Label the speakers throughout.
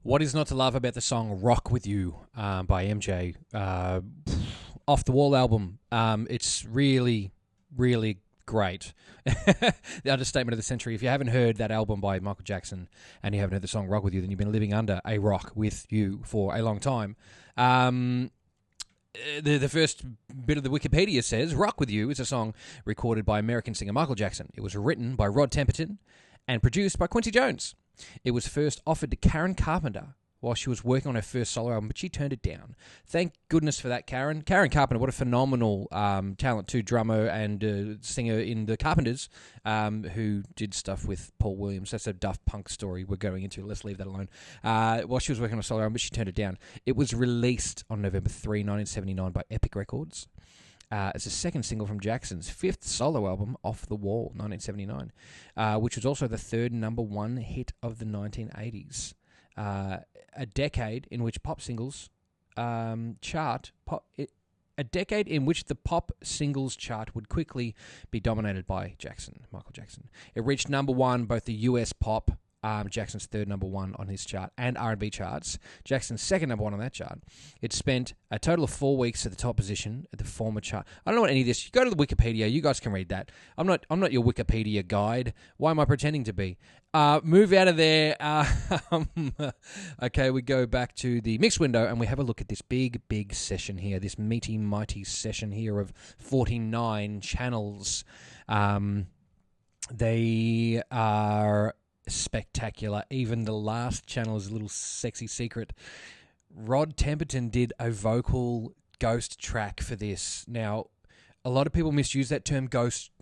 Speaker 1: What is not to love about the song "Rock with You" by MJ? Off the Wall album. It's really, really great. The understatement of the century. If you haven't heard that album by Michael Jackson and you haven't heard the song "Rock with You," then you've been living under a rock with you for a long time. The first bit of the Wikipedia says "Rock with You" is a song recorded by American singer Michael Jackson. It was written by Rod Temperton and produced by Quincy Jones. It was first offered to Karen Carpenter while she was working on her first solo album, but she turned it down. Thank goodness for that, Karen. Karen Carpenter, what a phenomenal talent too, drummer and singer in the Carpenters, who did stuff with Paul Williams. That's a Daft Punk story we're going into. Let's leave that alone. While she was working on a solo album, but she turned it down. It was released on November 3, 1979 by Epic Records. It's the second single from Jackson's fifth solo album, Off the Wall, 1979, which was also the third number one hit of the 1980s. A decade in which pop singles chart... a decade in which the pop singles chart would quickly be dominated by Michael Jackson. It reached number one, both the US pop, Jackson's third number one on his chart, and R&B charts. Jackson's second number one on that chart. It spent a total of 4 weeks at the top position at the former chart. I don't know what any of this. You go to the Wikipedia. You guys can read that. I'm not your Wikipedia guide. Why am I pretending to be? Move out of there. Okay, we go back to the mix window and we have a look at this big session here. This meaty, mighty session here of 49 channels. They are spectacular. Even the last channel is a little sexy secret. Rod Temperton did a vocal ghost track for this. Now, a lot of people misuse that term, ghost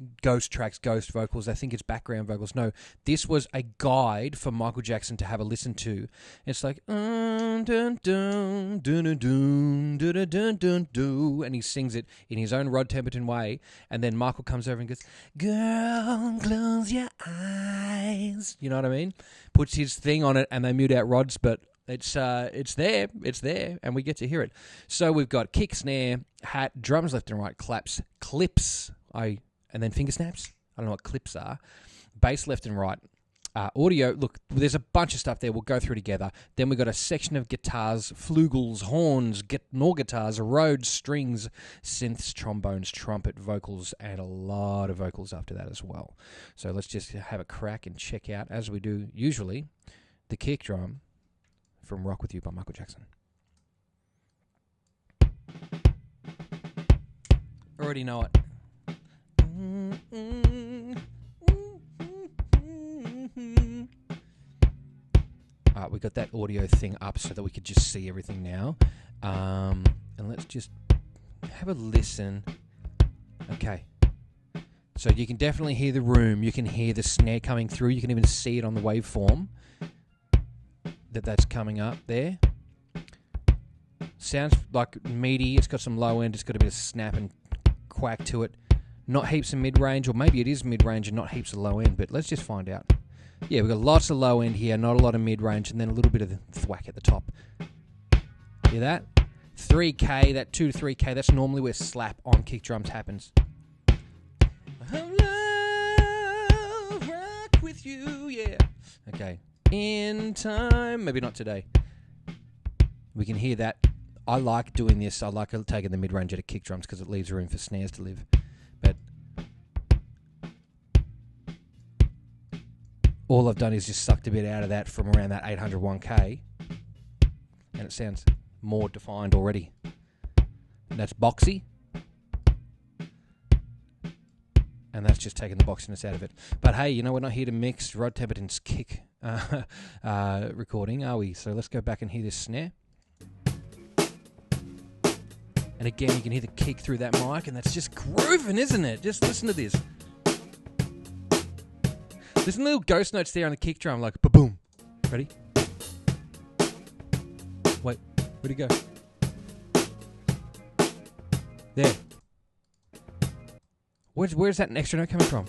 Speaker 1: tracks, ghost vocals. They think it's background vocals. No, this was a guide for Michael Jackson to have a listen to. It's like, dun, dun, dun, dun, dun, dun, dun, dun, dun, and he sings it in his own Rod Temperton way. And then Michael comes over and goes, "Girl, close your eyes." You know what I mean? Puts his thing on it, and they mute out Rod's, but it's there, and we get to hear it. So we've got kick, snare, hat, drums left and right, claps, clips, and then finger snaps. I don't know what clips are. Bass left and right. Audio, look, there's a bunch of stuff there. We'll go through together. Then we've got a section of guitars, flugels, horns, more guitars, Rhodes, strings, synths, trombones, trumpet, vocals, and a lot of vocals after that as well. So let's just have a crack and check out, as we do usually, the kick drum from Rock With You by Michael Jackson. Already know it. Alright, we got that audio thing up so that we could just see everything now. And let's just have a listen. Okay. So you can definitely hear the room. You can hear the snare coming through. You can even see it on the waveform that's coming up there. Sounds like meaty. It's got some low end. It's got a bit of snap and quack to it. Not heaps of mid-range, or maybe it is mid-range and not heaps of low end, but let's just find out. Yeah, we've got lots of low end here, not a lot of mid-range, and then a little bit of the thwack at the top. Hear that? 3K, that 2 to 3K, that's normally where slap on kick drums happens. Love, rock with you, yeah. Okay. In time, maybe not today. We can hear that. I like doing this. I like taking the mid-range out of kick drums because it leaves room for snares to live. But all I've done is just sucked a bit out of that from around that 801K, and it sounds more defined already. And that's boxy. And that's just taking the boxiness out of it. But hey, we're not here to mix Rod Temperton's kick recording, are we? So let's go back and hear this snare. And again, you can hear the kick through that mic, and that's just grooving, isn't it? Just listen to this. There's little ghost notes there on the kick drum, like ba-boom. Ready? Wait, where'd he go? There. Where's that extra note coming from?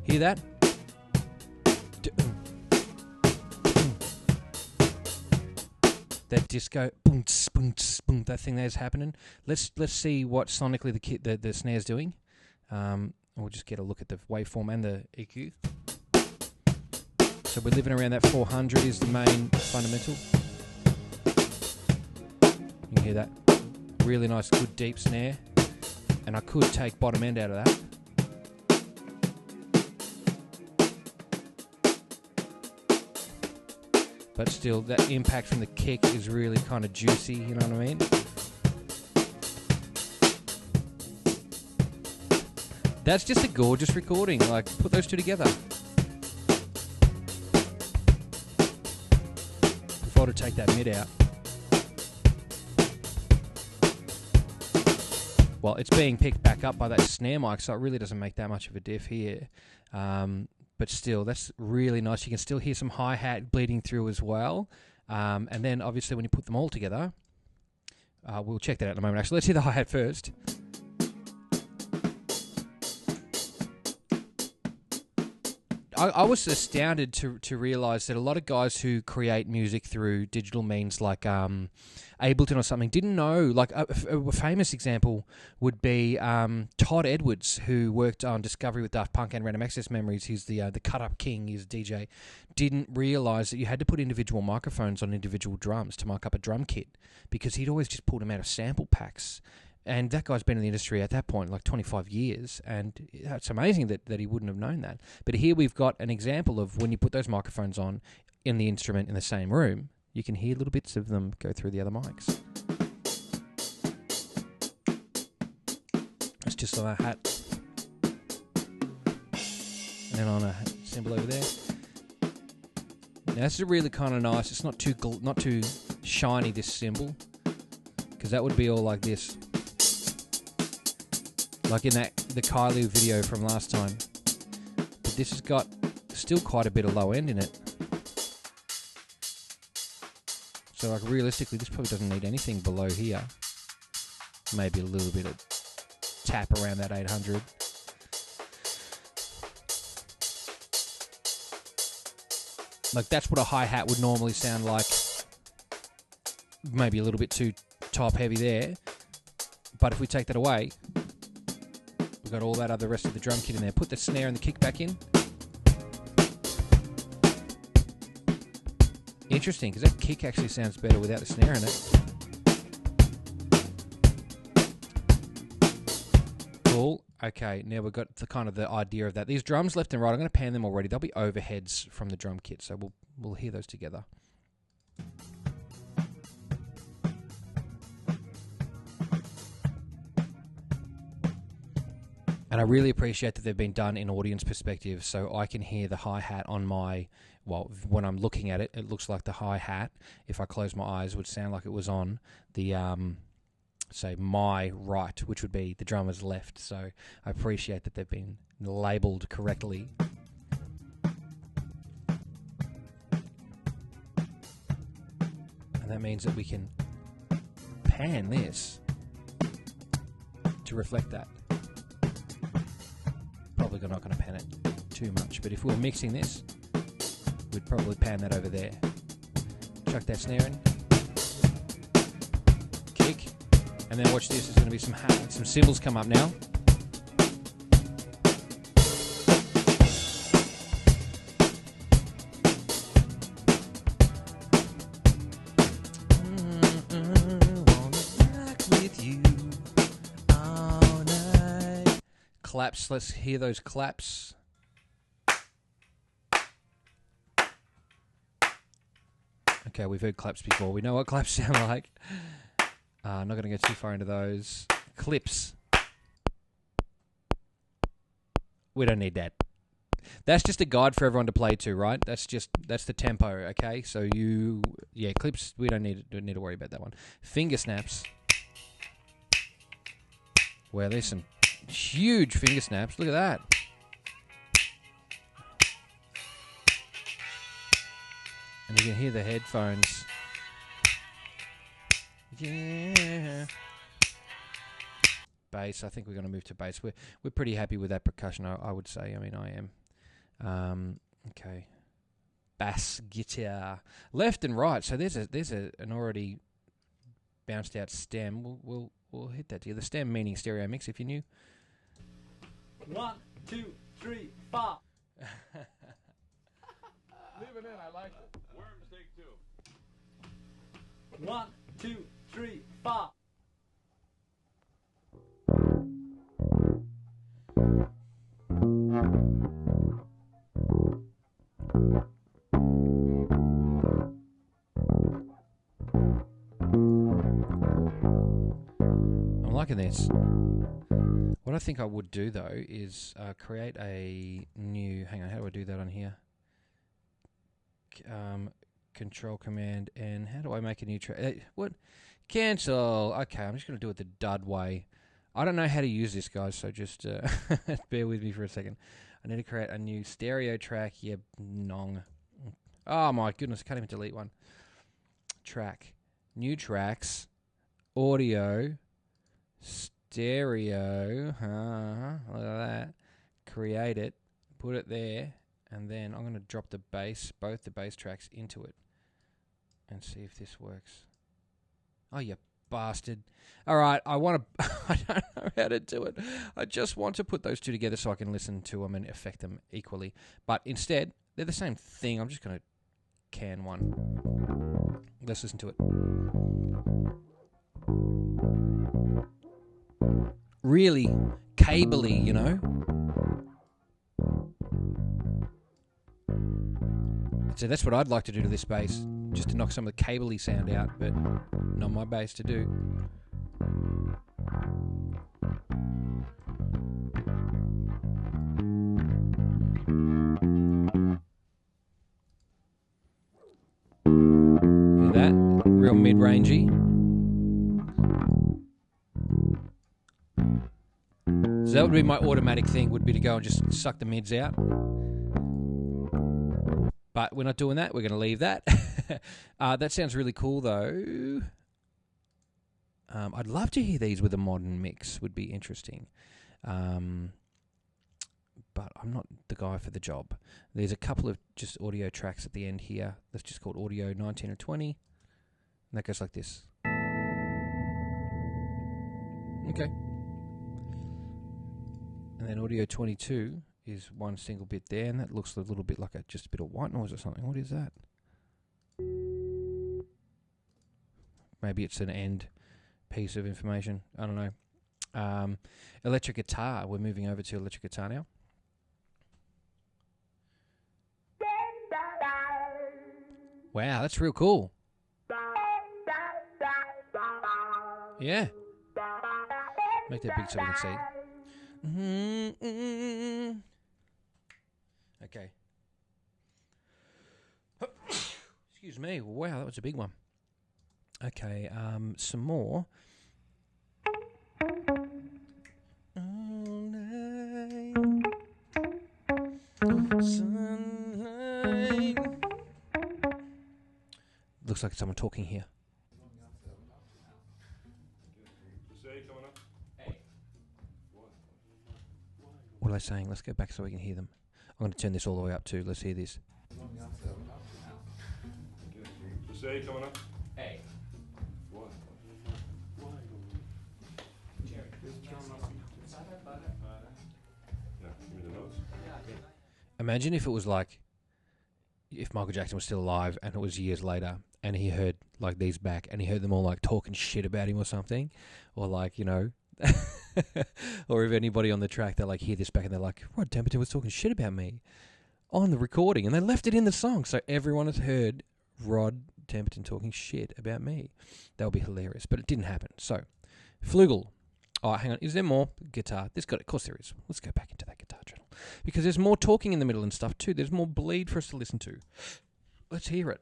Speaker 1: Hear that? That disco, boom, boom, boom, that thing there's happening. Let's see what sonically the snare's doing. We'll just get a look at the waveform and the EQ. So we're living around that 400 is the main fundamental. You can hear that really nice, good deep snare. And I could take bottom end out of that. But still, that impact from the kick is really kind of juicy, you know what I mean? That's just a gorgeous recording. Like, put those two together. If I were to take that mid out. Well, it's being picked back up by that snare mic, so it really doesn't make that much of a diff here. But still, that's really nice. You can still hear some hi-hat bleeding through as well. And then, obviously, when you put them all together, we'll check that out in a moment. Actually, let's hear the hi-hat first. I was astounded to realise that a lot of guys who create music through digital means like Ableton or something didn't know. Like a famous example would be Todd Edwards, who worked on Discovery with Daft Punk and Random Access Memories. He's the cut-up king, he's a DJ. Didn't realise that you had to put individual microphones on individual drums to mark up a drum kit, because he'd always just pulled them out of sample packs. And that guy's been in the industry at that point like 25 years, and it's amazing that he wouldn't have known that. But here we've got an example of when you put those microphones on in the instrument in the same room, you can hear little bits of them go through the other mics. It's just on a hat. And then on a cymbal over there. Now this is really kind of nice. It's not too shiny, this cymbal, because that would be all like this. Like in the Kylie video from last time. But this has got still quite a bit of low end in it. So like realistically, this probably doesn't need anything below here. Maybe a little bit of tap around that 800. Like that's what a hi-hat would normally sound like. Maybe a little bit too top heavy there. But if we take that away, we've got all that other rest of the drum kit in there. Put the snare and the kick back in. Interesting, because that kick actually sounds better without the snare in it. Cool. Okay, now we've got the kind of the idea of that. These drums left and right, I'm going to pan them already. They'll be overheads from the drum kit, so we'll hear those together. And I really appreciate that they've been done in audience perspective, so I can hear the hi-hat on my, well, when I'm looking at it, it looks like the hi-hat, if I close my eyes, would sound like it was on the, say, my right, which would be the drummer's left. So I appreciate that they've been labelled correctly. And that means that we can pan this to reflect that. Probably not going to pan it too much, but if we were mixing this, we'd probably pan that over there. Chuck that snare in. Kick. And then watch this, there's going to be some cymbals come up now. Claps, let's hear those claps. Okay, we've heard claps before. We know what claps sound like. I'm not going to go too far into those. Clips. We don't need that. That's just a guide for everyone to play to, right? That's the tempo, okay? So clips, we don't need to worry about that one. Finger snaps. Well, there's some huge finger snaps. Look at that. And you can hear the headphones. Yeah. Bass. I think we're going to move to bass. We're pretty happy with that percussion, I would say. I mean, I am. Okay. Bass guitar. Left and right. So there's an already bounced out stem. We'll hit that to you. The stem meaning stereo mix, if you knew.
Speaker 2: 1, 2, 3, 4.
Speaker 3: Leave it in, I like it.
Speaker 4: Worms take 2.
Speaker 2: 1, 2, 3, 4.
Speaker 1: I'm liking this. What I think I would do though is create a new. Hang on, how do I do that on here? Control Command N. How do I make a new track? What? Cancel. Okay, I'm just going to do it the dud way. I don't know how to use this, guys, so just bear with me for a second. I need to create a new stereo track. Yeah, nong. Oh my goodness, can't even delete one. Track. New tracks. Audio. Stereo. Look at that. Create it. Put it there. And then I'm going to drop the bass, both the bass tracks, into it. And see if this works. Oh, you bastard. All right, I want to... I don't know how to do it. I just want to put those two together so I can listen to them and affect them equally. But instead, they're the same thing. I'm just going to can one. Let's listen to it. Really cabley, you know? So that's what I'd like to do to this bass, just to knock some of the cabley sound out, but not my bass to do. Hear that? Real mid-rangey. So that would be my automatic thing, would be to go and just suck the mids out. But we're not doing that. We're going to leave that. That sounds really cool, though. I'd love to hear these with a modern mix. Would be interesting. But I'm not the guy for the job. There's a couple of just audio tracks at the end here. That's just called Audio 19 or 20. And that goes like this. Okay. And then Audio 22 is one single bit there, and that looks a little bit like just a bit of white noise or something. What is that? Maybe it's an end piece of information. I don't know. Electric guitar. We're moving over to electric guitar now. Wow, that's real cool. Yeah. Make that big so we can see. Okay. Excuse me. Wow, that was a big one. Okay, some more. Sunlight. Looks like someone talking here. What are they saying? Let's go back so we can hear them. I'm going to turn this all the way up too. Let's hear this.
Speaker 4: Say coming up.
Speaker 2: Hey.
Speaker 4: What?
Speaker 2: Jerry.
Speaker 4: Yeah, give me the notes.
Speaker 1: Imagine if it was like, if Michael Jackson was still alive and it was years later and he heard like these back and he heard them all like talking shit about him or something, or like, you know, or if anybody on the track, they like hear this back and they're like, Rod Temperton was talking shit about me on the recording, and they left it in the song, so everyone has heard Rod Temperton talking shit about me. That would be hilarious, but it didn't happen. So, Flugel. Oh, hang on. Is there more guitar? Of course there is. Let's go back into that guitar channel because there's more talking in the middle and stuff too. There's more bleed for us to listen to. Let's hear it.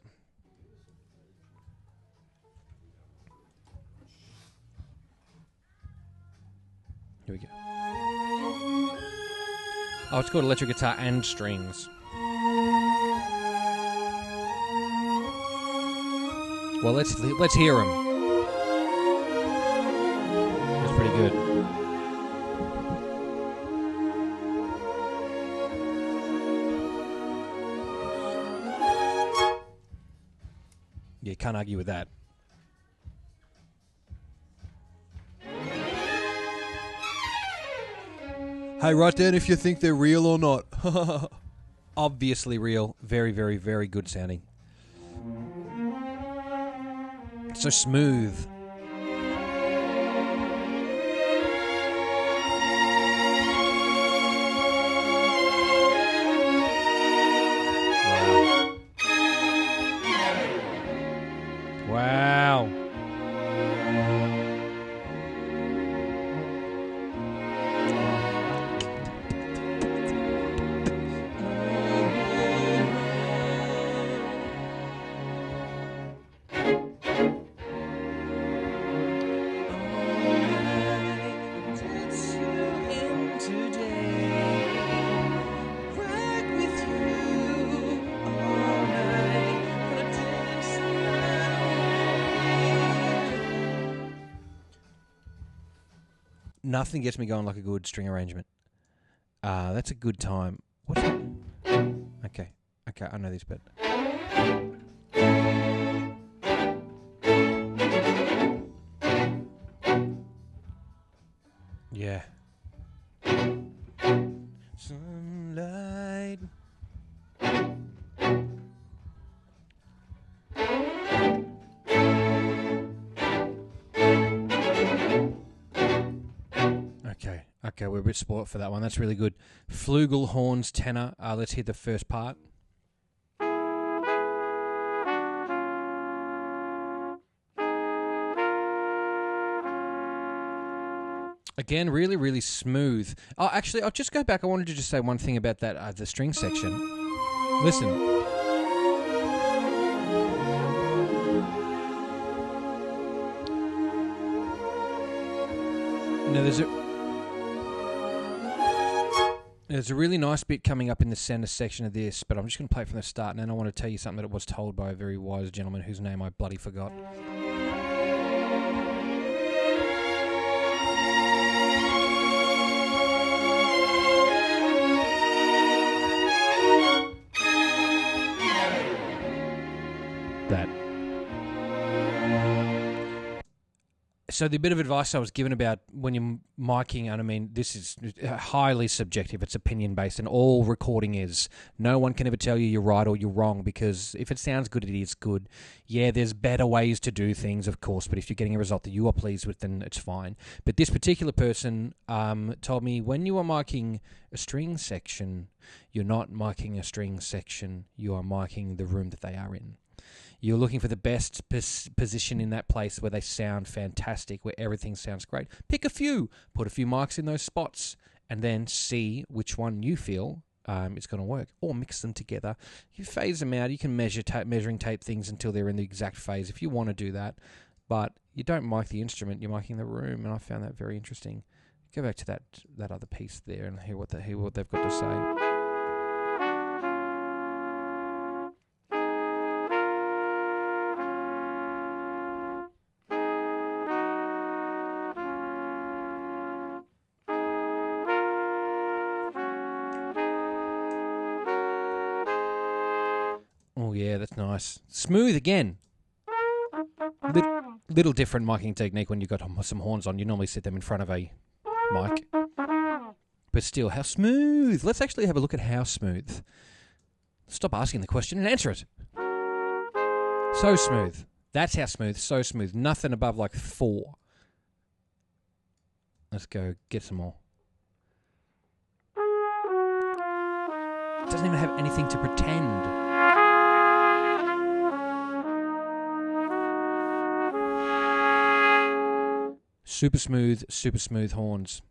Speaker 1: Here we go. Oh, it's called electric guitar and strings. Well, let's hear them. That's pretty good. Yeah, can't argue with that. Hey, write down if you think they're real or not. Obviously real. Very, very, very good sounding. So smooth. Wow. Nothing gets me going like a good string arrangement. That's a good time. What's that? Okay, I know this bit. Yeah. Sunlight. Okay, we're a bit spoilt for that one. That's really good. Flugelhorns tenor. Let's hear the first part. Again, really, really smooth. Oh, actually, I'll just go back. I wanted to just say one thing about that, the string section. Listen. Now, there's a really nice bit coming up in the center section of this, but I'm just going to play it from the start, and then I want to tell you something that was told by a very wise gentleman whose name I bloody forgot. That. So the bit of advice I was given about when you're miking, and I mean, this is highly subjective, it's opinion-based, and all recording is. No one can ever tell you you're right or you're wrong, because if it sounds good, it is good. Yeah, there's better ways to do things, of course, but if you're getting a result that you are pleased with, then it's fine. But this particular person told me, when you are miking a string section, you're not miking a string section, you are miking the room that they are in. You're looking for the best position in that place where they sound fantastic, where everything sounds great. Pick a few, put a few mics in those spots, and then see which one you feel is going to work. Or mix them together. You phase them out. You can measuring tape things until they're in the exact phase if you want to do that. But you don't mic the instrument, you're miking the room, and I found that very interesting. Go back to that other piece there and hear what they've got to say. Oh, yeah, that's nice. Smooth again. Little different miking technique when you've got some horns on. You normally set them in front of a mic. But still, how smooth. Let's actually have a look at how smooth. Stop asking the question and answer it. So smooth. That's how smooth. So smooth. Nothing above like 4. Let's go get some more. It doesn't even have anything to pretend. Super smooth horns.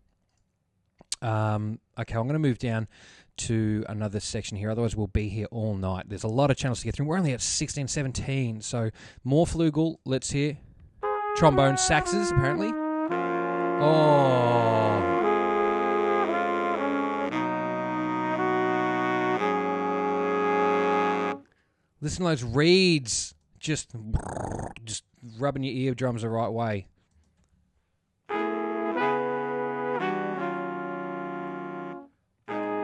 Speaker 1: Okay, I'm going to move down to another section here. Otherwise, we'll be here all night. There's a lot of channels to get through. We're only at 16, 17. So more flugel. Let's hear. Trombone saxes, apparently. Oh. Listen to those reeds. Just rubbing your eardrums the right way.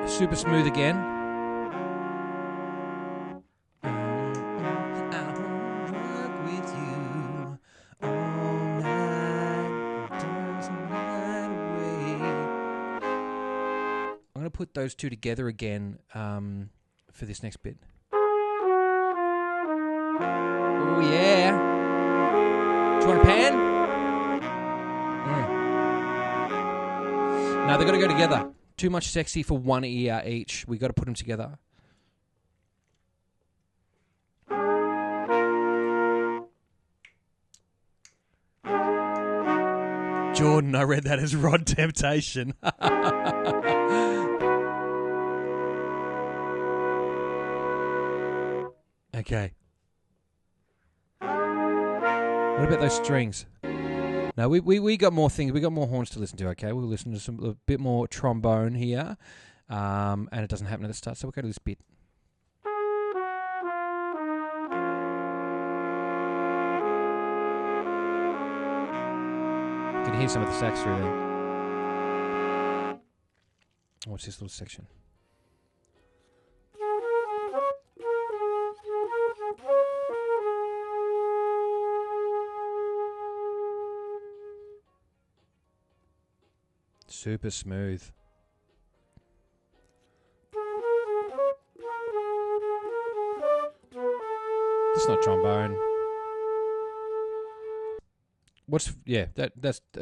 Speaker 1: Super smooth again. I won't work with you all night. Doesn't matter way. put those two together again for this next bit. Oh, yeah. Do you want a pan? No, they've got to go together. Too much sexy for one ear each. We got to put them together. Jordan, I read that as Rod Temptation. Okay. What about those strings? No, we got more things. We got more horns to listen to. Okay, we'll listen to a bit more trombone here, and it doesn't happen at the start. So we'll go to this bit. You can hear some of the sax through there. What's this little section? Super smooth. That's not trombone. That's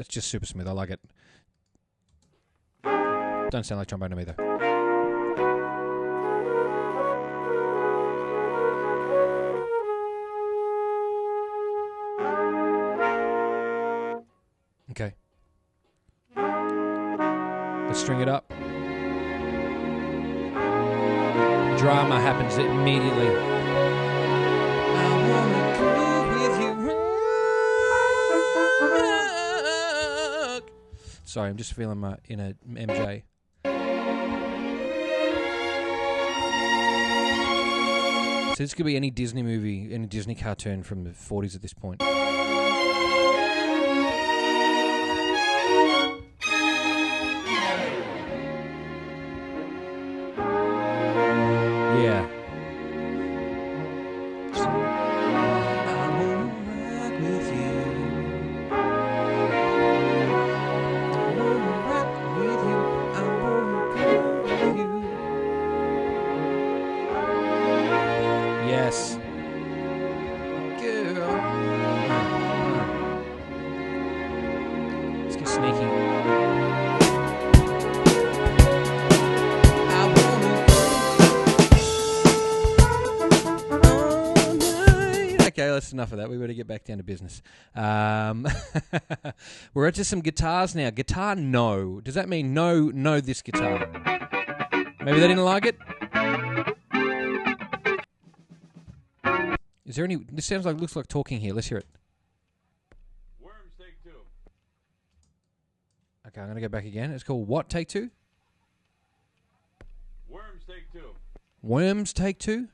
Speaker 1: just super smooth. I like it. Don't sound like trombone to me though. Okay. Let's string it up. Drama happens immediately. I wanna groove with you. Sorry, I'm just feeling my inner MJ. So this could be any Disney movie, any Disney cartoon from the 40s at this point. Yeah. I wanna rock with you. I wanna rock with you. I wanna go with you. Yes. Girl. Let's get sneaky. Okay, that's enough of that. We better get back down to business. We're into some guitars now. Guitar no. Does that mean no this guitar? Maybe they didn't like it? Is there any... This looks like talking here. Let's hear it.
Speaker 4: Worms, take two.
Speaker 1: Okay, I'm going to go back again. It's called what, take two?
Speaker 4: Worms, take two.
Speaker 1: Worms, take two?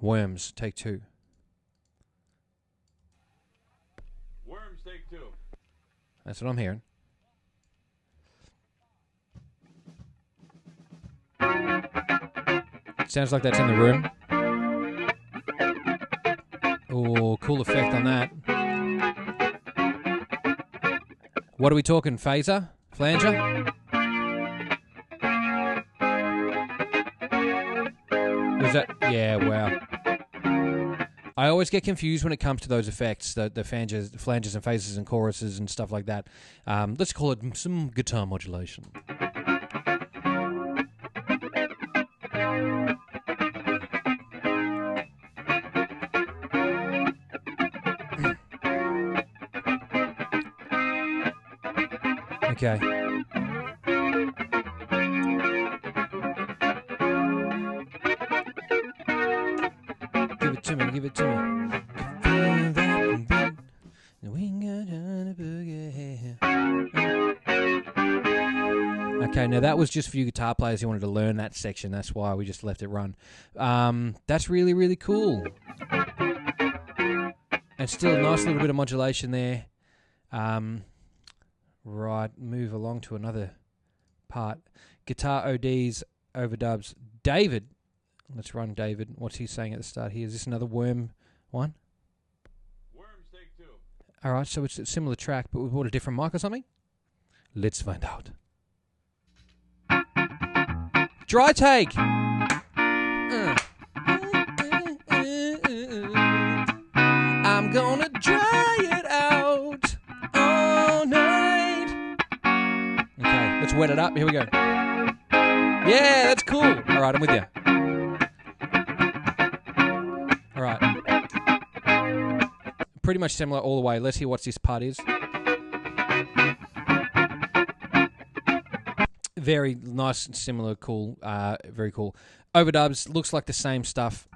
Speaker 1: Worms, take two.
Speaker 4: Worms, take two.
Speaker 1: That's what I'm hearing. Sounds like that's in the room. Oh, cool effect on that. What are we talking? Phaser? Flanger? Was that? Yeah, wow. I always get confused when it comes to those effects, the flanges and phasers and choruses and stuff like that. Let's call it some guitar modulation. Okay. Give it to me. Okay, now that was just for you guitar players who wanted to learn that section. That's why we just left it run. That's really, really cool. And still a nice little bit of modulation there. Right, move along to another part. Guitar ODs, overdubs. David. Let's run David. What's he saying at the start here? Is this another Worm one?
Speaker 4: Worms, take two.
Speaker 1: All right, so it's a similar track, but we bought a different mic or something? Let's find out. Dry take. I'm gonna dry it out all night. Okay, let's wet it up. Here we go. Yeah, that's cool. All right, I'm with you. All right. Pretty much similar all the way. Let's hear what this part is. Very nice and similar, cool, very cool. Overdubs, looks like the same stuff.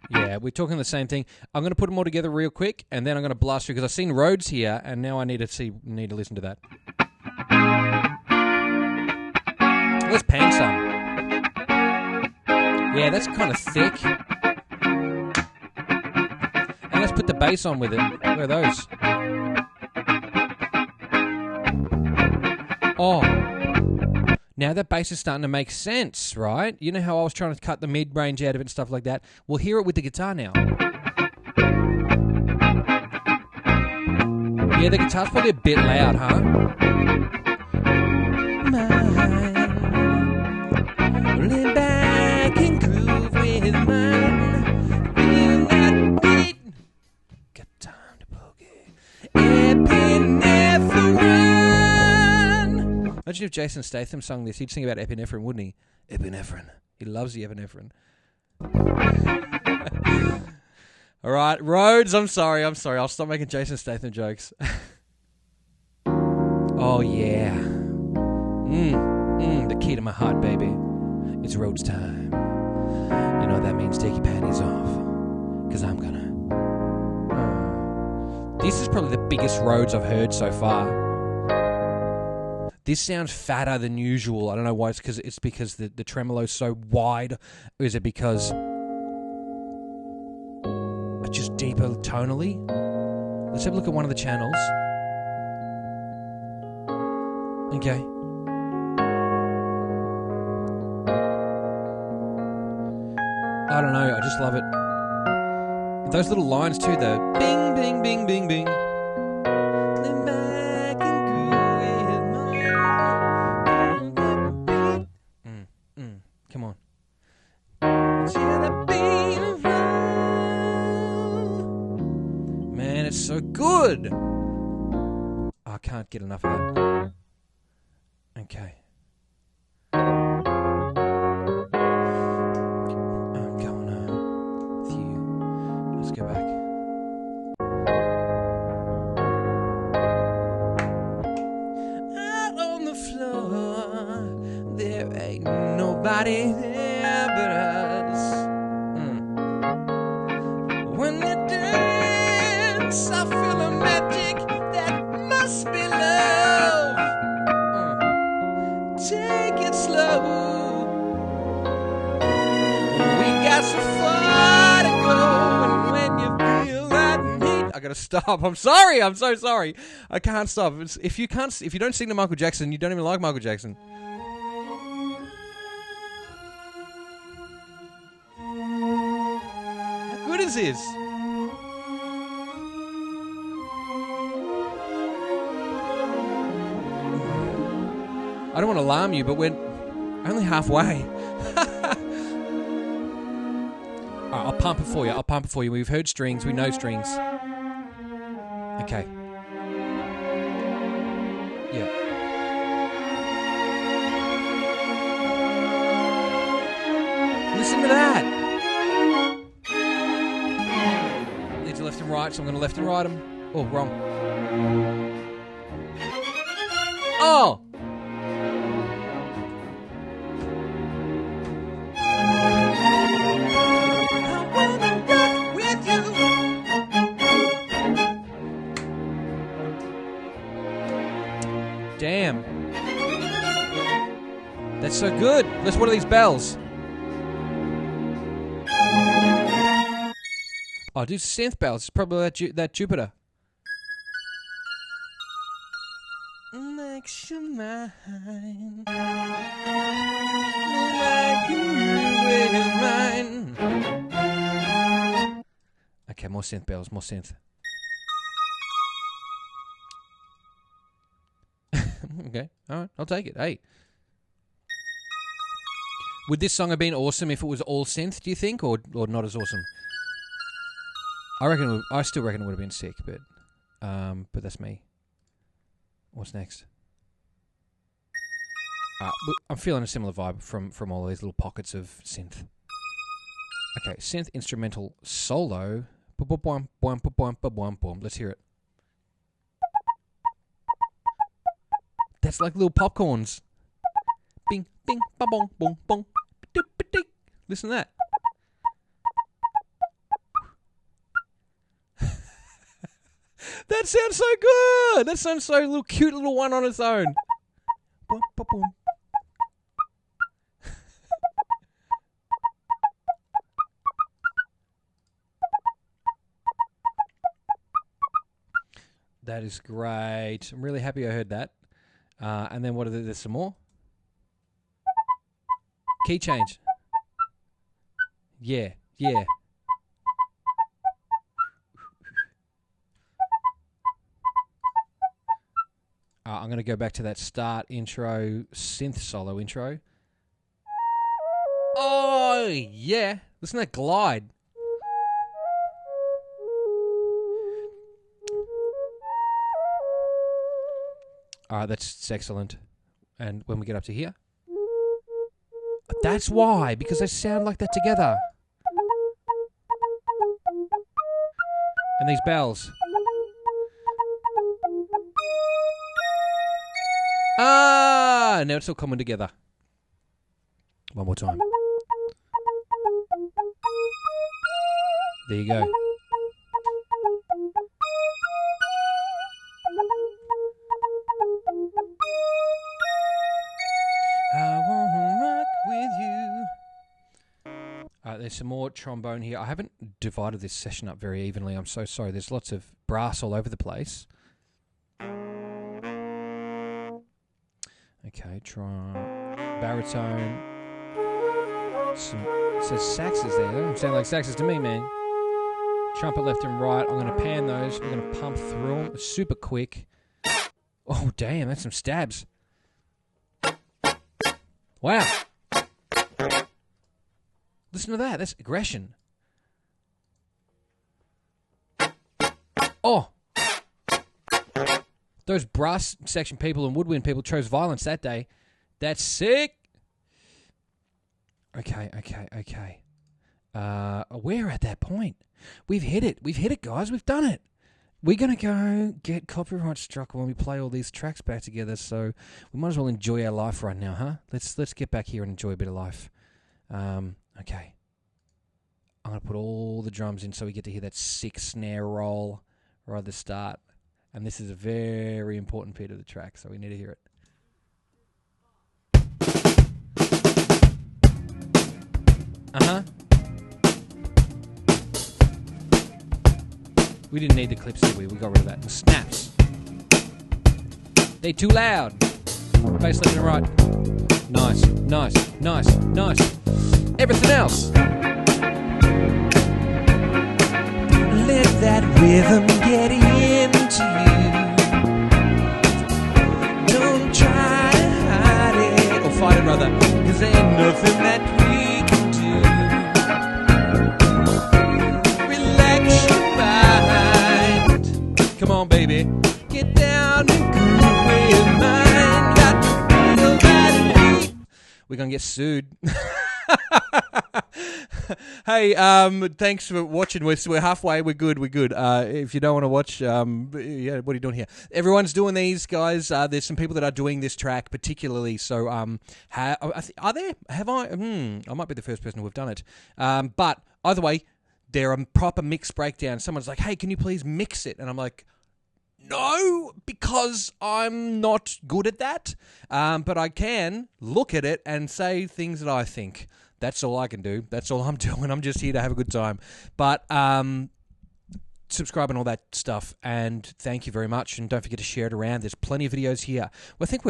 Speaker 1: Yeah, we're talking the same thing. I'm going to put them all together real quick, and then I'm going to blast through, because I've seen Rhodes here, and now I need to listen to that. Let's pan some. Yeah, that's kind of thick. Let's put the bass on with it. Where are those? Oh. Now that bass is starting to make sense, right? You know how I was trying to cut the mid-range out of it and stuff like that? We'll hear it with the guitar now. Yeah, the guitar's probably a bit loud, huh? Lean back and groove with mine. Imagine if Jason Statham sung this. He'd sing about epinephrine, wouldn't he? Epinephrine. He loves the epinephrine. All right, Rhodes, I'm sorry. I'll stop making Jason Statham jokes. Oh, yeah. The key to my heart, baby. It's Rhodes time. You know what that means? Take your panties off. Because I'm gonna... This is probably the biggest Rhodes I've heard so far. This sounds fatter than usual. I don't know why. It's because the tremolo's so wide. Or is it because it's just deeper tonally? Let's have a look at one of the channels. Okay. I don't know. I just love it. Those little lines too, though. Bing, bing, bing, bing, bing. Come on. Man, it's so good. I can't get enough of that. Okay. I'm going with you. Let's go back. Out on the floor, there ain't nobody there but us. When you dance, I feel a magic that must be love. Take it slow. We got so far to go, and when you feel that heat, I gotta stop. I'm sorry. I'm so sorry. I can't stop. If you don't sing to Michael Jackson, you don't even like Michael Jackson. What is this? I don't want to alarm you, but we're only halfway. Alright, I'll pump it for you. We've heard strings. We know strings. Okay. Yeah. Listen to that. Need to left and right, so I'm going to left and right them. Oh, wrong. Oh! Damn. That's so good. Let's what are these bells? Oh, do synth bells. It's probably that Jupiter. Makes you mine. Like you with mine. Okay, more synth bells, more synth. Okay. All right. I'll take it. Hey. Would this song have been awesome if it was all synth, do you think? Or not as awesome? I still reckon it would have been sick, but that's me. What's next? I'm feeling a similar vibe from all these little pockets of synth. Okay, synth instrumental solo. Let's hear it. That's like little popcorns. Bing, bing, ba bong, bong, bong. Listen to that. That sounds so good. That sounds so little cute little one on its own. Boom, boom, boom. That is great. I'm really happy I heard that. And then what are there's some more? Key change. Yeah. I'm going to go back to that start intro, synth solo intro. Oh, yeah. Listen to that glide. All right, that's excellent. And when we get up to here. That's why, because they sound like that together. And these bells. Now it's all coming together. One more time. There you go. I wanna rock with you. There's some more trombone here. I haven't divided this session up very evenly. I'm so sorry. There's lots of brass all over the place. Okay, baritone. It says saxes there. They don't sound like saxes to me, man. Trumpet left and right. I'm going to pan those. We're going to pump through them super quick. Oh, damn, that's some stabs. Wow. Listen to that. That's aggression. Oh. Those brass section people and woodwind people chose violence that day. That's sick. Okay. We're at that point. We've hit it, guys. We've done it. We're going to go get copyright struck when we play all these tracks back together, so we might as well enjoy our life right now, huh? Let's get back here and enjoy a bit of life. Okay. I'm going to put all the drums in so we get to hear that sick snare roll right at the start. And this is a very important bit of the track, so we need to hear it. Uh-huh. We didn't need the clips, did we? We got rid of that. The snaps. They too loud. Bass left and right. Nice. Everything else. Let that rhythm get into you. Don't try to hide it, or fight it rather, 'cause there ain't nothing that we can do. Relax your mind. Come on, baby. Get down and groove with mine. Got to feel that beat. We're gonna get sued. Hey, thanks for watching. We're halfway. We're good. If you don't want to watch, what are you doing here? Everyone's doing these, guys. There's some people that are doing this track particularly. So, are there? Have I? I might be the first person who have done it. But either way, they're a proper mix breakdown. Someone's like, "Hey, can you please mix it?" And I'm like, no, because I'm not good at that. But I can look at it and say things that I think. That's all I can do. That's all I'm doing. I'm just here to have a good time. But subscribe and all that stuff. And thank you very much. And don't forget to share it around. There's plenty of videos here. Well, I think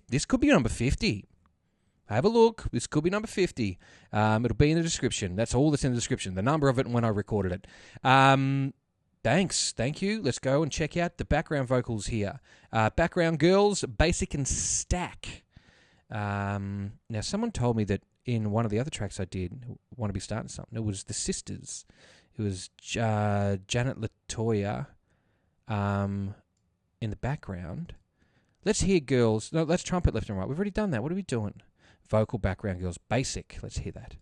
Speaker 1: this could be number 50. Have a look. This could be number 50. It'll be in the description. That's all that's in the description. The number of it and when I recorded it. Thanks. Thank you. Let's go and check out the background vocals here. Background girls, Basic and Stack. Now, someone told me that in one of the other tracks I did, Want to Be Starting Something, it was the sisters. It was Janet Latoya in the background. Let's hear girls. No, let's trumpet left and right. We've already done that. What are we doing? Vocal background girls, Basic. Let's hear that.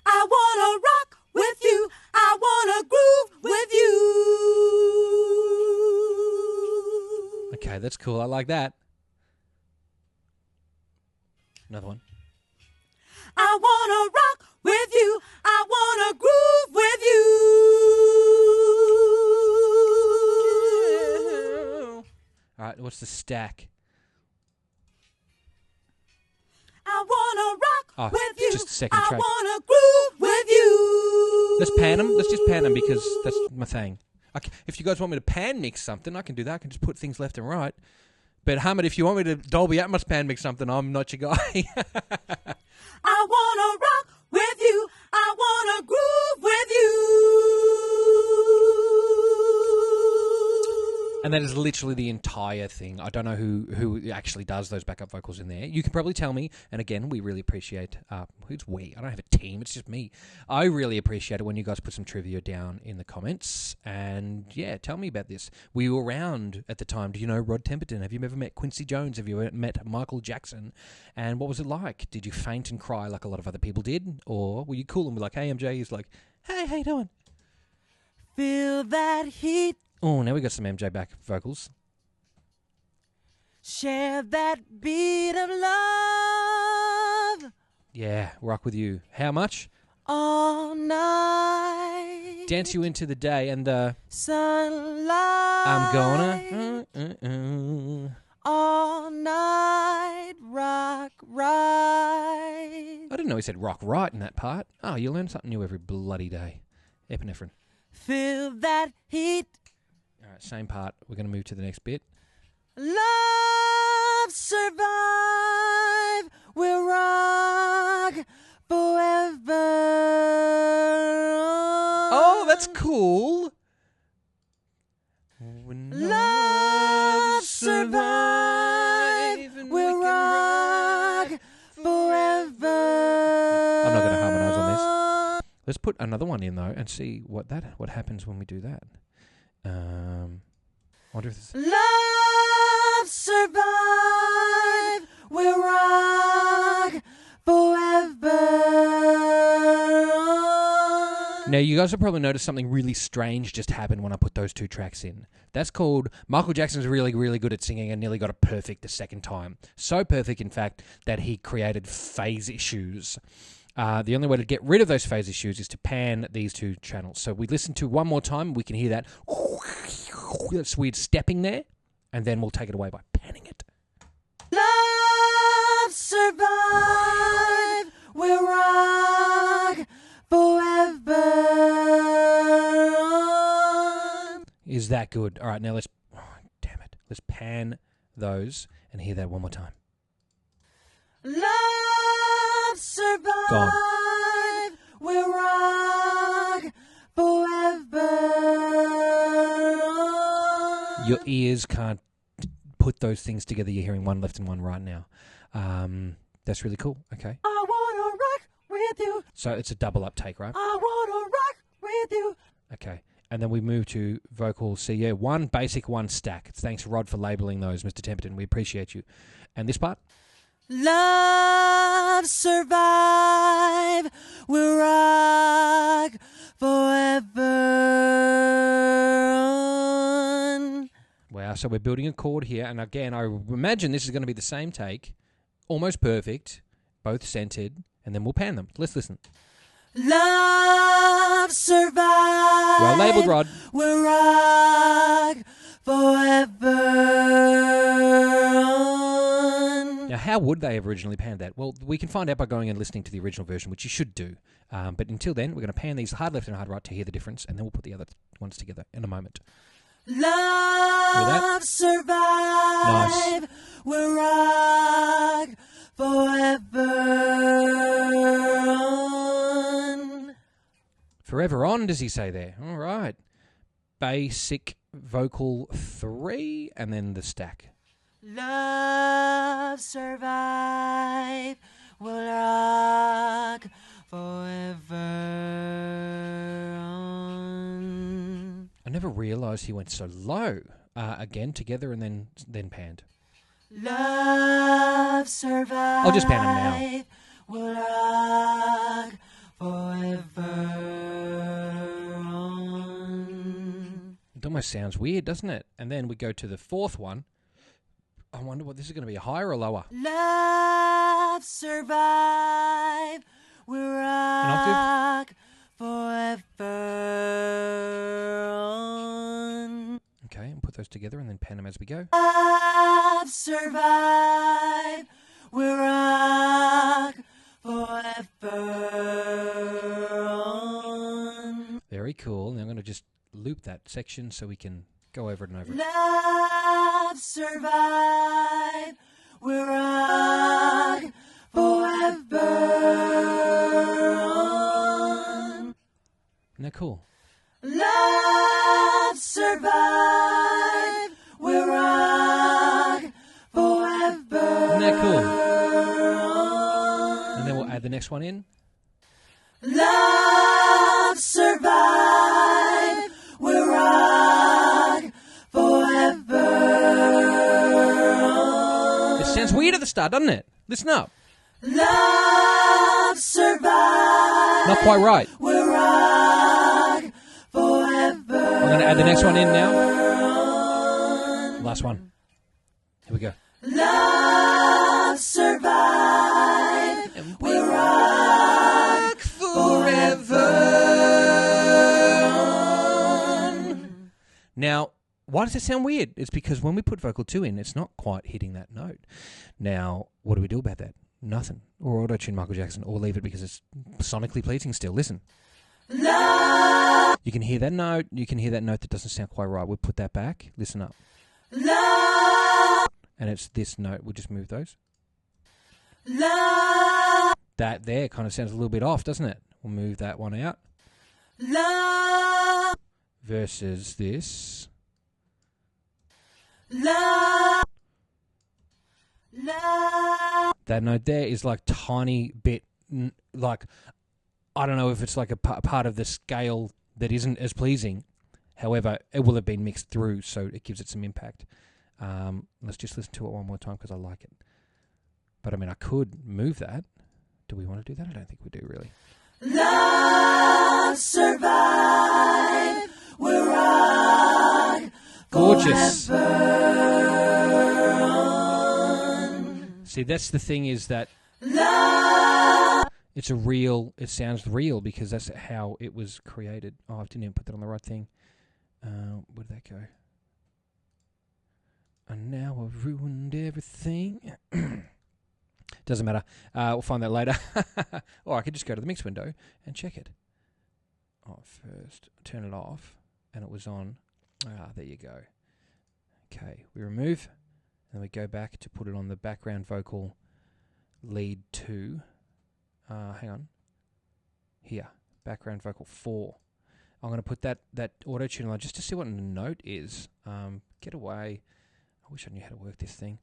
Speaker 5: I wanna rock with you. I wanna groove with you.
Speaker 1: Okay, that's cool. I like that. Another one.
Speaker 5: I wanna rock with you. I wanna groove with you.
Speaker 1: All right, what's the stack?
Speaker 5: I wanna rock with you.
Speaker 1: Just a second
Speaker 5: I
Speaker 1: track.
Speaker 5: wanna groove with you.
Speaker 1: Let's pan them. Let's just pan them because that's my thing. If you guys want me to pan mix something, I can do that. I can just put things left and right. But Hamid, if you want me to Dolby Atmos pan mix something, I'm not your guy.
Speaker 5: I wanna rock with you. I wanna groove with you.
Speaker 1: And that is literally the entire thing. I don't know who actually does those backup vocals in there. You can probably tell me. And again, we really appreciate... who's we? I don't have a team. It's just me. I really appreciate it when you guys put some trivia down in the comments. And yeah, tell me about this. Were you around at the time? Do you know Rod Temperton? Have you ever met Quincy Jones? Have you ever met Michael Jackson? And what was it like? Did you faint and cry like a lot of other people did? Or were you cool and be like, hey, MJ? He's like, hey, how you doing?
Speaker 5: Feel that heat.
Speaker 1: Oh, now we got some MJ back vocals.
Speaker 5: Share that beat of love.
Speaker 1: Yeah, rock with you. How much?
Speaker 5: All night.
Speaker 1: Dance you into the day and
Speaker 5: Sunlight.
Speaker 1: I'm gonna
Speaker 5: All night. Rock right.
Speaker 1: I didn't know he said rock right in that part. Oh, you learn something new every bloody day. Epinephrine.
Speaker 5: Feel that heat.
Speaker 1: All right, same part. We're going to move to the next bit.
Speaker 5: Love survive. We'll rock forever.
Speaker 1: Oh, that's cool. When
Speaker 5: Love survive.
Speaker 1: and
Speaker 5: We'll
Speaker 1: we can
Speaker 5: rock forever.
Speaker 1: I'm not going to harmonize on this. Let's put another one in though and see what happens when we do that. I wonder if this...
Speaker 5: Love survive. We'll rock forever.
Speaker 1: Now, you guys have probably noticed something really strange just happened when I put those two tracks in. That's called... Michael Jackson's really, really good at singing and nearly got it perfect the second time. So perfect, in fact, that he created phase issues. The only way to get rid of those phase issues is to pan these two channels. So we listen to one more time. We can hear that that's weird stepping there. And then we'll take it away by panning it.
Speaker 5: Love survive. We'll rock forever.
Speaker 1: Is that good? All right, now let's... Oh, damn it. Let's pan those and hear that one more time.
Speaker 5: Love survive.
Speaker 1: Gone.
Speaker 5: We'll rock forever.
Speaker 1: Your ears can't put those things together. You're hearing one left and one right now. That's really cool. Okay.
Speaker 5: I wanna rock with you.
Speaker 1: So it's a double uptake, right?
Speaker 5: I wanna rock with you.
Speaker 1: Okay. And then we move to vocals. So yeah, one basic, one stack. Thanks, Rod, for labelling those, Mr. Temperton. We appreciate you. And this part?
Speaker 5: Love survive. We'll rock forever.
Speaker 1: Wow. So we're building a chord here. And again, I imagine this is going to be the same take. Almost perfect. Both centered. And then we'll pan them. Let's listen.
Speaker 5: Love survive.
Speaker 1: Well labeled, Rod.
Speaker 5: We'll rock forever.
Speaker 1: Now, how would they have originally panned that? Well, we can find out by going and listening to the original version, which you should do. But until then, we're going to pan these hard left and hard right to hear the difference, and then we'll put the other ones together in a moment.
Speaker 5: Love survive.
Speaker 1: Nice.
Speaker 5: We'll rock forever.
Speaker 1: Forever On, does he say there? All right. Basic vocal 3, and then the stack.
Speaker 5: Love survive, will rock forever on.
Speaker 1: I never realised he went so low. Again, together, and then panned.
Speaker 5: Love survive.
Speaker 1: I'll just pan him now.
Speaker 5: Will rock forever on.
Speaker 1: It almost sounds weird, doesn't it? And then we go to the fourth one. I wonder what this is going to be, higher or lower?
Speaker 5: Love survive. Will rock forever on.
Speaker 1: Okay, and put those together and then pan them as we go.
Speaker 5: Love survive. Will rock forever on.
Speaker 1: Very cool. Now I'm going to just loop that section so we can go over it and over it.
Speaker 5: Love survive. Will rock forever on.
Speaker 1: Isn't that cool?
Speaker 5: Love survive. Will rock forever.
Speaker 1: Isn't that cool? And then we'll add the next one in.
Speaker 5: Love survive. Will rock forever.
Speaker 1: It sounds weird at the start, doesn't it? Listen up.
Speaker 5: Love survive.
Speaker 1: Not quite right.
Speaker 5: Will rock forever.
Speaker 1: I'm going to add the next one in now. Last one. Here we go.
Speaker 5: Love survive. Will rock forever.
Speaker 1: Now, why does it sound weird? It's because when we put vocal 2 in, it's not quite hitting that note. Now, what do we do about that? Nothing. Or auto-tune Michael Jackson, or leave it because it's sonically pleasing still. Listen.
Speaker 5: Love.
Speaker 1: You can hear that note. You can hear that note that doesn't sound quite right. We'll put that back. Listen up.
Speaker 5: Love.
Speaker 1: And it's this note. We'll just move those.
Speaker 5: Love.
Speaker 1: That there kind of sounds a little bit off, doesn't it? We'll move that one out.
Speaker 5: Love.
Speaker 1: Versus this.
Speaker 5: Love. Love.
Speaker 1: That note there is like tiny bit, like, I don't know if it's like a part of the scale that isn't as pleasing. However, it will have been mixed through, so it gives it some impact. Let's just listen to it one more time because I like it. But I mean, I could move that. Do we want to do that? I don't think we do, really.
Speaker 5: Love survive. Will rock.
Speaker 1: Gorgeous.
Speaker 5: Forever on.
Speaker 1: See, that's the thing, is that
Speaker 5: Love.
Speaker 1: it sounds real because that's how it was created. Oh, I didn't even put that on the right thing. Where did that go? And now I've ruined everything. Doesn't matter. We'll find that later. Or I could just go to the mix window and check it. Oh, first, turn it off. And it was on. There you go. Okay, we remove. And we go back to put it on the background vocal lead 2. Hang on. Here, background vocal 4. I'm going to put that auto-tune line just to see what the note is. Get away. I wish I knew how to work this thing.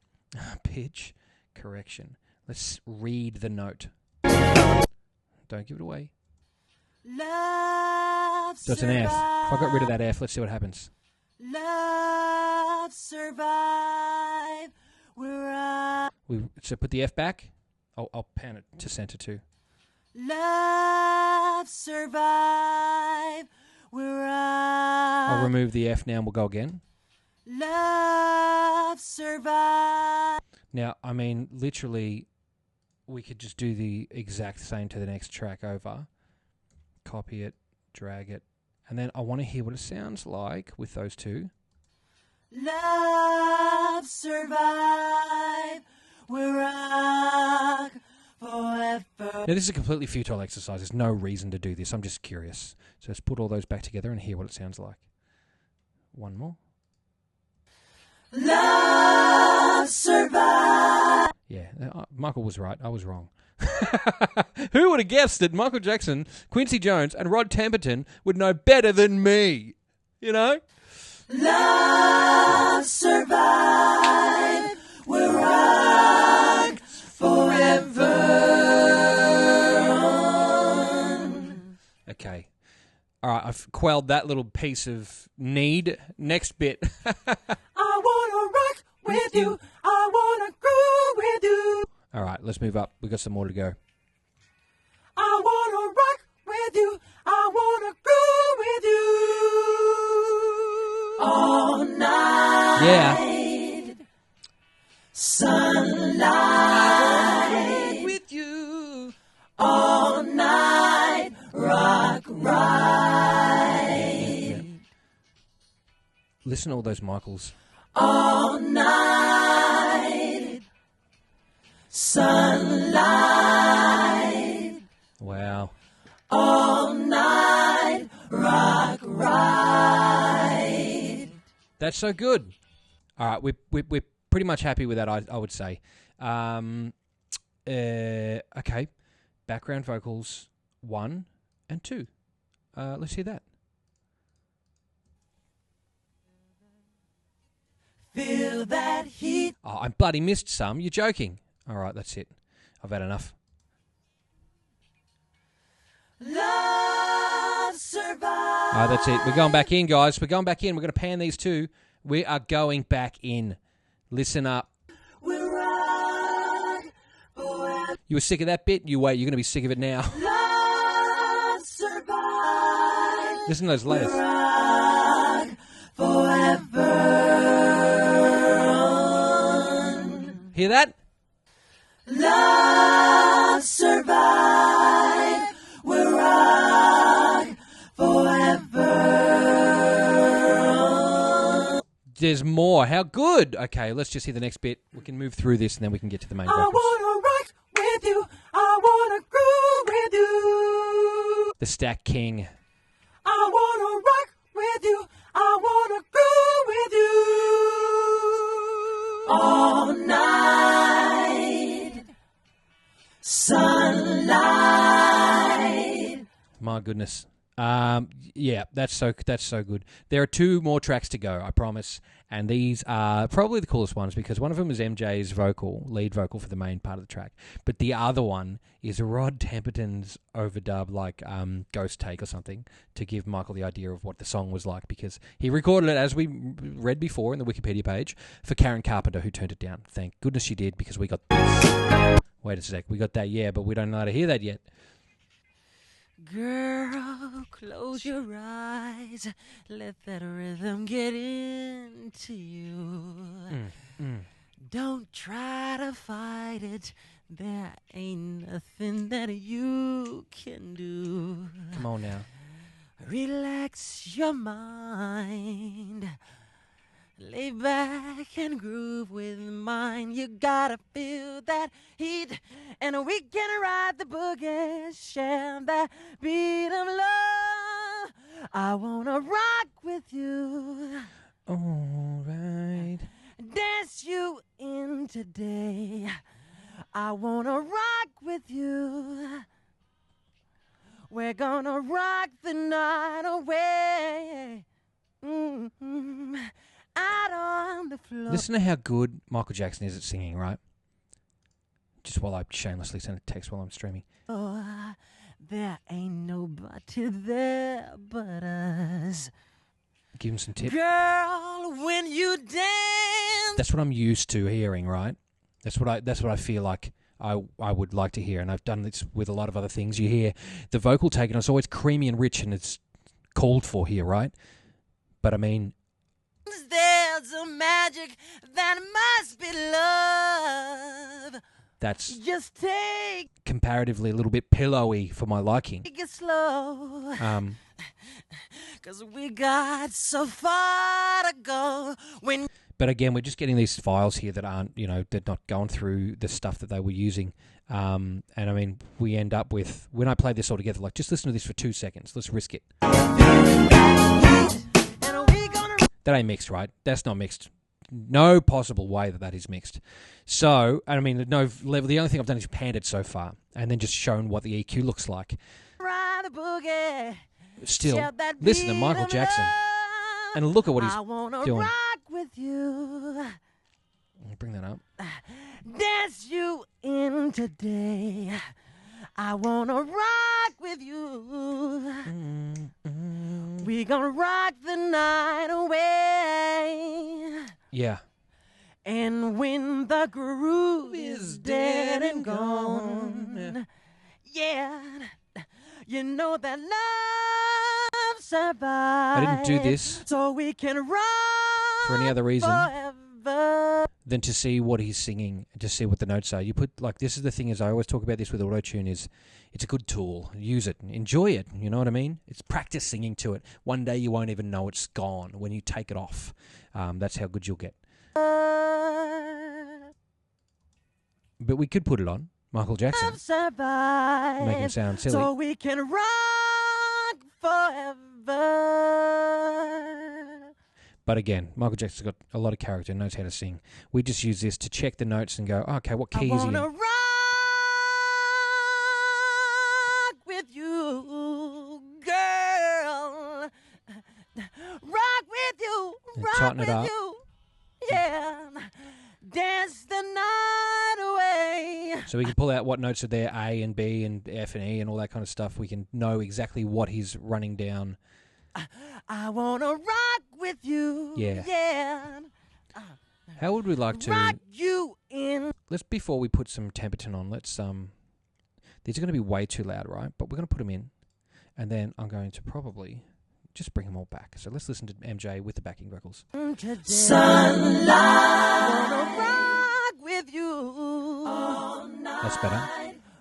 Speaker 1: Pitch, correction. Let's read the note. Don't give it away.
Speaker 5: Love
Speaker 1: So it's an F. If I got rid of that F, let's see what happens.
Speaker 5: Love survive.
Speaker 1: So put the F back. I'll pan it to center too.
Speaker 5: Love survive.
Speaker 1: I'll remove the F now and we'll go again.
Speaker 5: Love survive.
Speaker 1: Now, I mean, literally, we could just do the exact same to the next track over. Copy it, drag it, and then I want to hear what it sounds like with those two.
Speaker 5: Love survive. Will rock forever.
Speaker 1: Now, this is a completely futile exercise. There's no reason to do this. I'm just curious. So let's put all those back together and hear what it sounds like. One more.
Speaker 5: Love survive.
Speaker 1: Yeah, Michael was right. I was wrong. Who would have guessed that Michael Jackson, Quincy Jones, and Rod Temperton would know better than me? You know?
Speaker 5: Love survive, we'll rock forever on.
Speaker 1: Okay. All right, I've quelled that little piece of need. Next bit.
Speaker 5: I wanna rock with you, I wanna groove with you.
Speaker 1: All right, let's move up. We've got some more to go.
Speaker 5: I wanna rock with you, I wanna groove with you. All night.
Speaker 1: Yeah.
Speaker 5: Sunlight.
Speaker 1: With you.
Speaker 5: All night. Rock ride.
Speaker 1: Listen to all those Michaels.
Speaker 5: All night. Sunlight.
Speaker 1: Wow.
Speaker 5: All night. Rock ride.
Speaker 1: That's so good. All right, we're pretty much happy with that, I would say. Okay. Background vocals 1 and 2. Let's hear that.
Speaker 5: Feel that heat.
Speaker 1: Oh, I bloody missed some. You're joking. All right, that's it. I've had enough.
Speaker 5: Love survive.
Speaker 1: All right, that's it. We're going back in, guys. We're going back in. We're going to pan these two. We are going back in. Listen up.
Speaker 5: We'll rock forever.
Speaker 1: You were sick of that bit? You wait. You're going to be sick of it now.
Speaker 5: Love survive.
Speaker 1: Listen to those layers.
Speaker 5: Rock forever on.
Speaker 1: Hear that?
Speaker 5: Love survive. We'll rock forever on.
Speaker 1: There's more. How good. Okay, let's just hear the next bit. We can move through this and then we can get to the main
Speaker 5: I
Speaker 1: vocals.
Speaker 5: wanna rock with you. I wanna groove with you.
Speaker 1: The Stack King.
Speaker 5: I wanna rock with you. I wanna groove with you. All night. Sunlight.
Speaker 1: My goodness. Yeah, that's so good. There are 2 more tracks to go, I promise, and these are probably the coolest ones because one of them is MJ's lead vocal for the main part of the track, but the other one is Rod Temperton's overdub, like Ghost Take or something, to give Michael the idea of what the song was like because he recorded it, as we read before in the Wikipedia page, for Karen Carpenter, who turned it down. Thank goodness she did because we got this. Wait a sec, we got that, yeah, but we don't know how to hear that yet.
Speaker 5: Girl, close your eyes. Let that rhythm get into you. Don't try to fight it. There ain't nothing that you can do.
Speaker 1: Come on now.
Speaker 5: Relax your mind. Lay back and groove with mine. You gotta feel that heat, and we can ride the boogie, share that beat of love. I wanna rock with you,
Speaker 1: All right.
Speaker 5: dance you in today. I wanna rock with you. We're gonna rock the night away. Out on the floor.
Speaker 1: Listen to how good Michael Jackson is at singing, right? Just while I shamelessly send a text while I'm streaming.
Speaker 5: There ain't nobody there but us.
Speaker 1: Give him some tips.
Speaker 5: Girl, when you dance.
Speaker 1: That's what I'm used to hearing, right? That's what I feel like I would like to hear, and I've done this with a lot of other things. You hear the vocal take, and it's always creamy and rich, and it's called for here, right? But I mean,
Speaker 5: There's a magic that must be love.
Speaker 1: that's
Speaker 5: Just take
Speaker 1: comparatively a little bit pillowy for my liking.
Speaker 5: it slow. 'Cause we got so far to go.
Speaker 1: But again, we're just getting these files here that aren't, they're not going through the stuff that they were using. And I mean, we end up with, when I play this all together, like, just listen to this for 2 seconds. Let's risk it. That ain't mixed, right? That's not mixed. no possible way that is mixed. So, I mean, no level. The only thing I've done is panned it so far, and then just shown what the EQ looks like.
Speaker 5: Ride a boogie.
Speaker 1: Still,
Speaker 5: Shout that
Speaker 1: listen to
Speaker 5: beat
Speaker 1: Michael
Speaker 5: of
Speaker 1: Jackson,
Speaker 5: love.
Speaker 1: and look at what he's
Speaker 5: I wanna
Speaker 1: doing.
Speaker 5: rock with you.
Speaker 1: Bring that up.
Speaker 5: Dance you in today. I wanna rock with you. We gonna rock the night away.
Speaker 1: Yeah.
Speaker 5: And when the groove is dead and gone, yeah, you know that love survives.
Speaker 1: I didn't do this
Speaker 5: so we can rock
Speaker 1: for any other reason
Speaker 5: forever.
Speaker 1: than to see what he's singing and to see what the notes are. You put, like, this is the thing, is I always talk about this with auto-tune, is it's a good tool. Use it. Enjoy it. You know what I mean? It's practice singing to it. One day you won't even know it's gone when you take it off. That's how good you'll get. But we could put it on. Michael Jackson. Make him sound silly.
Speaker 5: So we can rock forever.
Speaker 1: But again, Michael Jackson's got a lot of character, knows how to sing. We just use this to check the notes and go, okay, what key is he in?
Speaker 5: I wanna rock with you, girl. Rock with you,
Speaker 1: And
Speaker 5: rock
Speaker 1: tighten it
Speaker 5: with
Speaker 1: up.
Speaker 5: you. Yeah. Dance the night away.
Speaker 1: So we can pull out what notes are there, A and B and F and E and all that kind of stuff. We can know exactly what he's running down.
Speaker 5: I wanna rock with you.
Speaker 1: Yeah.
Speaker 5: Yeah.
Speaker 1: How would we like to...
Speaker 5: Rock you in.
Speaker 1: Let's, before we put some Templeton on, let's... These are going to be way too loud, right? But we're going to put them in. And then I'm going to probably just bring them all back. So let's listen to MJ with the backing vocals.
Speaker 5: Sunlight. Wanna rock with you.
Speaker 1: That's better.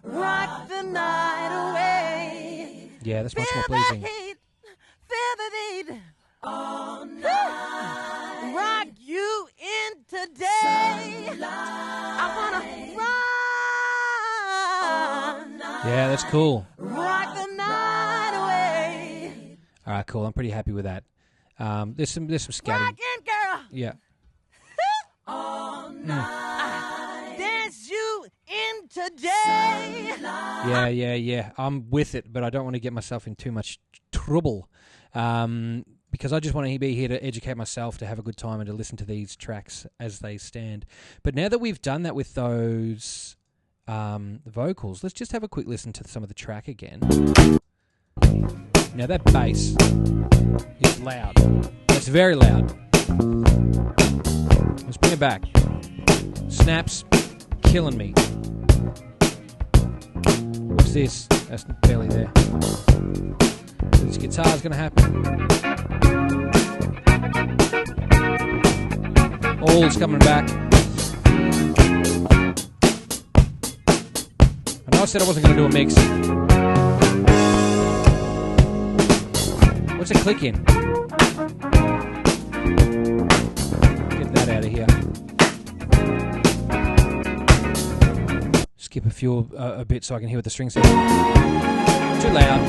Speaker 5: Rock the night away.
Speaker 1: Yeah, that's much more
Speaker 5: Feel the
Speaker 1: pleasing.
Speaker 5: heat. Feel the need. All night. Rock you in today. I wanna rock.
Speaker 1: Yeah, that's cool.
Speaker 5: Rock the night away.
Speaker 1: All right, cool. I'm pretty happy with that. There's some scatting.
Speaker 5: Rockin' girl.
Speaker 1: Yeah.
Speaker 5: Dance you in today.
Speaker 1: Yeah. I'm with it, but I don't want to get myself in too much trouble. Because I just want to be here to educate myself, to have a good time, and to listen to these tracks as they stand. But now that we've done that with those vocals, let's just have a quick listen to some of the track again. Now that bass is loud. It's very loud. Let's bring it back. Snaps, killing me. What's this? That's barely there. So this guitar's going to happen. All's coming back. I know I said I wasn't going to do a mix. What's a click in? Get that out of here. Skip a bit so I can hear what the strings sound. Too loud.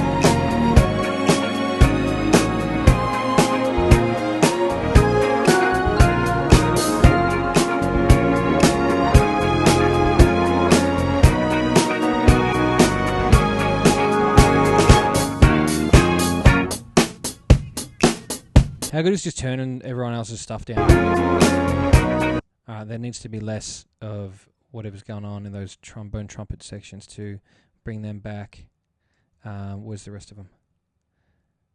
Speaker 1: How good is just turning everyone else's stuff down? There needs to be less of whatever's going on in those trombone trumpet sections to bring them back. Where's the rest of them?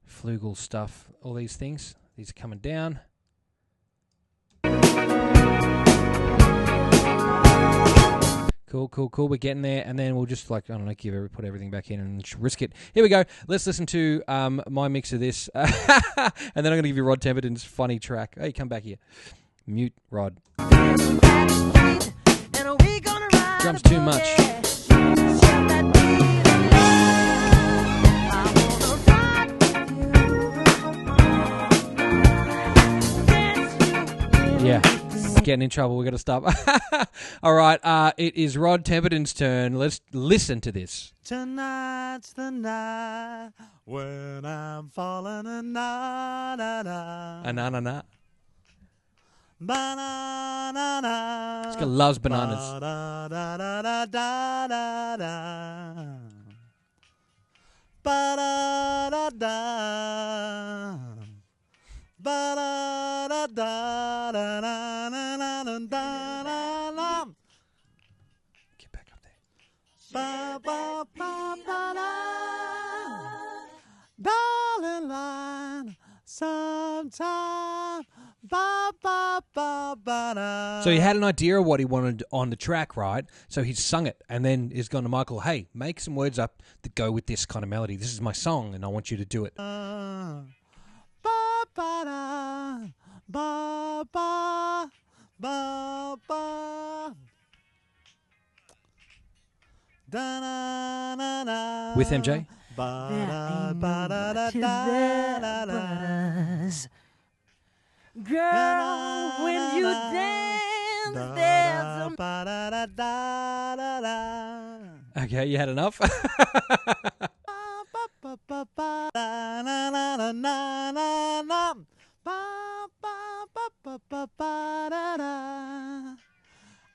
Speaker 1: Flugel stuff, all these things. These are coming down. Cool. We're getting there, and then we'll just, like, I don't know, put everything back in and risk it. Here we go. Let's listen to my mix of this, and then I'm going to give you Rod Temperton's funny track. Hey, come back here. Mute Rod. Drums too much. Yeah. Getting in trouble. We've got to stop. All right. It is Rod Temperton's turn. Let's listen to this.
Speaker 6: Tonight's the night when I'm falling a na na na.
Speaker 1: Na.
Speaker 6: Banana.
Speaker 1: This guy loves bananas.
Speaker 6: Ba-da-da-da-da-da-da-da. Ba-da-da-da. Ba-da-da-da-da-da-da-da-da.
Speaker 1: Get back up there.
Speaker 6: Ba-ba-ba-ba-da. Darling line, sometime. Ba-ba-ba-ba-da.
Speaker 1: So he had an idea of what he wanted on the track, right? So he sung it, and then he's gone to Michael, hey, make some words up that go with this kind of melody. This is my song, and I want you to do it.
Speaker 6: Ba-ba-da. Ba-ba. Ba-ba. Da-na-na-na.
Speaker 1: With MJ?
Speaker 6: Ba-da-ba-da-da-da-da-da.
Speaker 5: Girl, when you dance, there's a
Speaker 6: Ba-da-da-da-da-da.
Speaker 1: Okay, you had enough?
Speaker 6: Ba-ba-ba-ba-ba-da-na-na-na-na-na. Ba-ba-ba-ba-ba-da-da.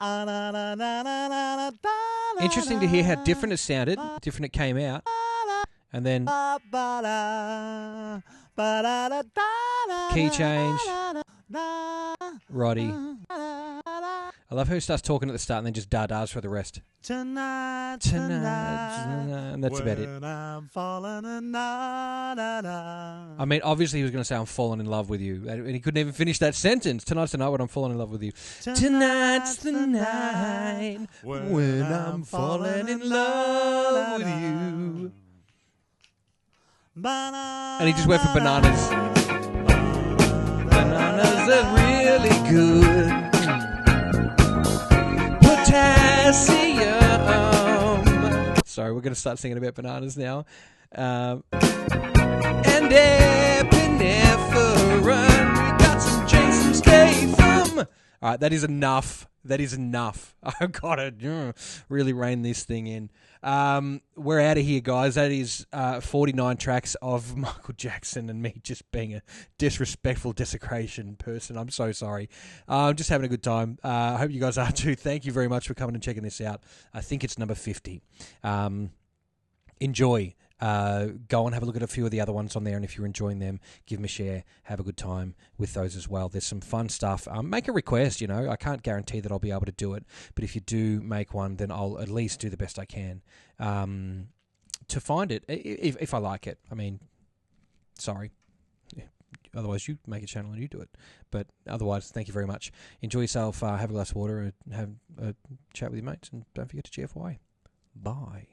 Speaker 6: Ah-na-na-na-na-na-na-da-na-na.
Speaker 1: Interesting to hear how different it sounded, different it came out. And then
Speaker 6: Ba-ba-da. Ba-da-da-da-da.
Speaker 1: key change, Roddy. I love how he starts talking at the start and then just da-das for the rest.
Speaker 6: Tonight,
Speaker 1: And that's about it.
Speaker 6: when I'm falling in na-na-na.
Speaker 1: I mean, obviously he was going to say, I'm falling in love with you. And he couldn't even finish that sentence. Tonight's the night when I'm falling in love with you. Tonight's the night when I'm falling in love with you. And he just went for bananas. Bananas are really good. Potassium. Sorry, we're going to start singing about bananas now. And epinephrine. We got some Jason Statham. All right, that is enough. That is enough. I've got to really rein this thing in. We're out of here, guys. That is 49 tracks of Michael Jackson and me just being a disrespectful desecration person. I'm so sorry. I'm just having a good time. I hope you guys are too. Thank you very much for coming and checking this out. I think it's number 50. Enjoy. Go and have a look at a few of the other ones on there, and if you're enjoying them, give them a share. Have a good time with those as well. There's some fun stuff. Make a request, you know. I can't guarantee that I'll be able to do it, but if you do make one, then I'll at least do the best I can to find it, if I like it. I mean, sorry. Otherwise, you make a channel and you do it. But otherwise, thank you very much. Enjoy yourself. Have a glass of water, and have a chat with your mates, and don't forget to GFY. Bye.